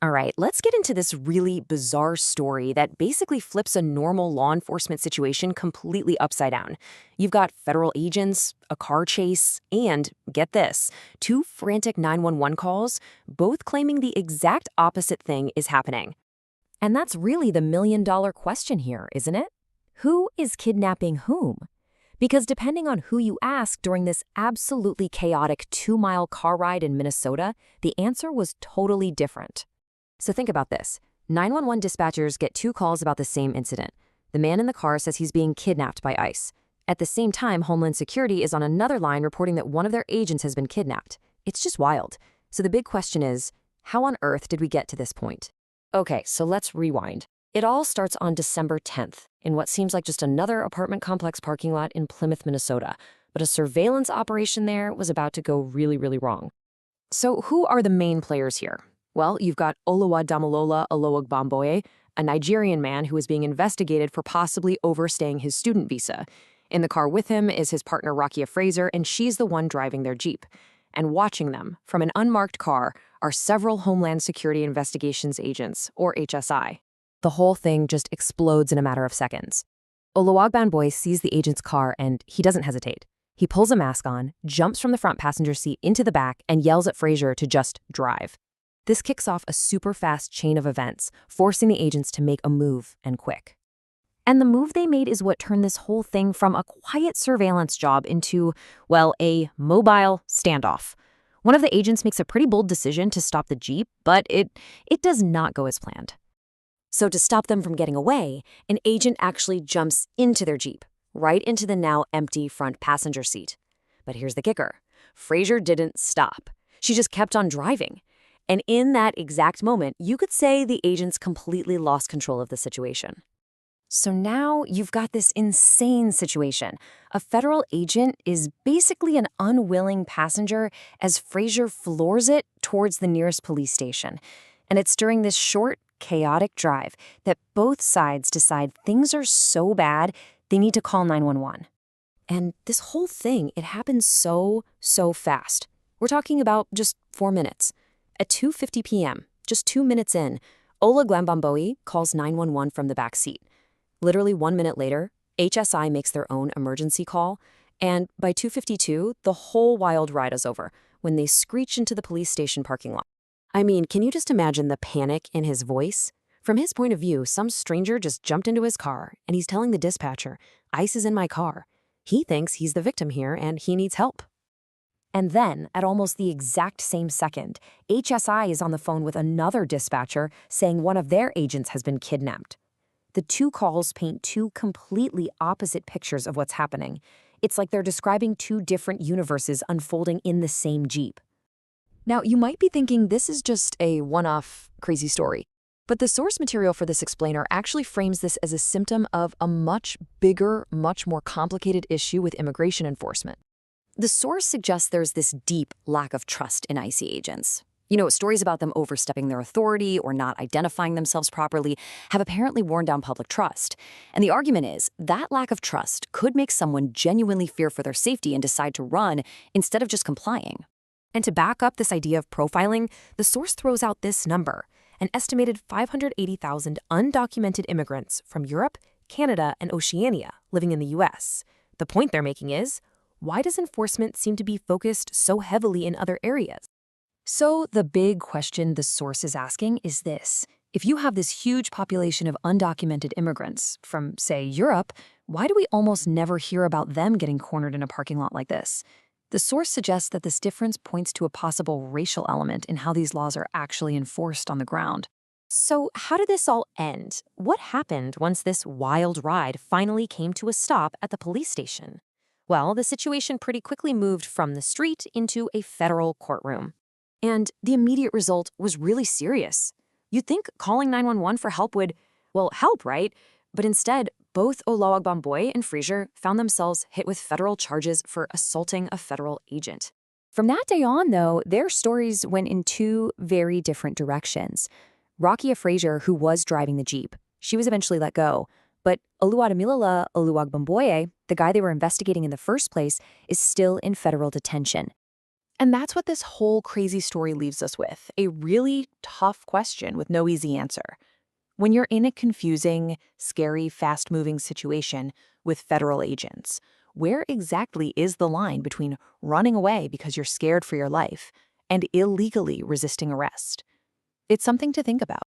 All right, let's get into this really bizarre story that basically flips a normal law enforcement situation completely upside down. You've got federal agents, a car chase, and, get this, two frantic 911 calls, both claiming the exact opposite thing is happening. And that's really the million-dollar question here, isn't it? Who is kidnapping whom? Because depending on who you ask during this absolutely chaotic 2-mile car ride in Minnesota, the answer was totally different. So think about this. 911 dispatchers get two calls about the same incident. The man in the car says he's being kidnapped by ICE. At the same time, Homeland Security is on another line reporting that one of their agents has been kidnapped. It's just wild. So the big question is, how on earth did we get to this point? Okay, so let's rewind. It all starts on December 10th in what seems like just another apartment complex parking lot in Plymouth, Minnesota. But a surveillance operation there was about to go really, really wrong. So who are the main players here? Well, you've got Oluwadamilola Bamigboye, a Nigerian man who is being investigated for possibly overstaying his student visa. In the car with him is his partner Rekeya Frazier, and she's the one driving their Jeep. And watching them from an unmarked car are several Homeland Security Investigations agents, or HSI. The whole thing just explodes in a matter of seconds. Oluwadamilola Bamigboye sees the agent's car and he doesn't hesitate. He pulls a mask on, jumps from the front passenger seat into the back, and yells at Frazier to just drive. This kicks off a super fast chain of events, forcing the agents to make a move, and quick. And the move they made is what turned this whole thing from a quiet surveillance job into, well, a mobile standoff. One of the agents makes a pretty bold decision to stop the Jeep, but it does not go as planned. So to stop them from getting away, an agent actually jumps into their Jeep, right into the now empty front passenger seat. But here's the kicker. Frazier didn't stop. She just kept on driving. And in that exact moment, you could say the agents completely lost control of the situation. So now you've got this insane situation. A federal agent is basically an unwilling passenger as Frazier floors it towards the nearest police station. And it's during this short, chaotic drive that both sides decide things are so bad they need to call 911. And this whole thing, it happens so fast. We're talking about just 4 minutes. At 2:50 p.m., just 2 minutes in, Oluwadamilola Bamigboye calls 911 from the back seat. Literally 1 minute later, HSI makes their own emergency call, and by 2:52, the whole wild ride is over when they screech into the police station parking lot. I mean, can you just imagine the panic in his voice? From his point of view, some stranger just jumped into his car, and he's telling the dispatcher, "ICE is in my car." He thinks he's the victim here, and he needs help. And then, at almost the exact same second, HSI is on the phone with another dispatcher saying one of their agents has been kidnapped. The two calls paint two completely opposite pictures of what's happening. It's like they're describing two different universes unfolding in the same Jeep. Now, you might be thinking this is just a one-off crazy story, but the source material for this explainer actually frames this as a symptom of a much bigger, much more complicated issue with immigration enforcement. The source suggests there's this deep lack of trust in ICE agents. You know, stories about them overstepping their authority or not identifying themselves properly have apparently worn down public trust. And the argument is that lack of trust could make someone genuinely fear for their safety and decide to run instead of just complying. And to back up this idea of profiling, the source throws out this number, an estimated 580,000 undocumented immigrants from Europe, Canada, and Oceania living in the U.S. The point they're making is, why does enforcement seem to be focused so heavily in other areas? So the big question the source is asking is this. If you have this huge population of undocumented immigrants from, say, Europe, why do we almost never hear about them getting cornered in a parking lot like this? The source suggests that this difference points to a possible racial element in how these laws are actually enforced on the ground. So how did this all end? What happened once this wild ride finally came to a stop at the police station? Well, the situation pretty quickly moved from the street into a federal courtroom. And the immediate result was really serious. You'd think calling 911 for help would, well, help, right? But instead, both Oluwadamilola Bamigboye and Frazier found themselves hit with federal charges for assaulting a federal agent. From that day on, though, their stories went in two very different directions. Rekeya Frazier, who was driving the Jeep, she was eventually let go. But Oluwadamilola Bamigboye, the guy they were investigating in the first place, is still in federal detention. And that's what this whole crazy story leaves us with, a really tough question with no easy answer. When you're in a confusing, scary, fast-moving situation with federal agents, where exactly is the line between running away because you're scared for your life and illegally resisting arrest? It's something to think about.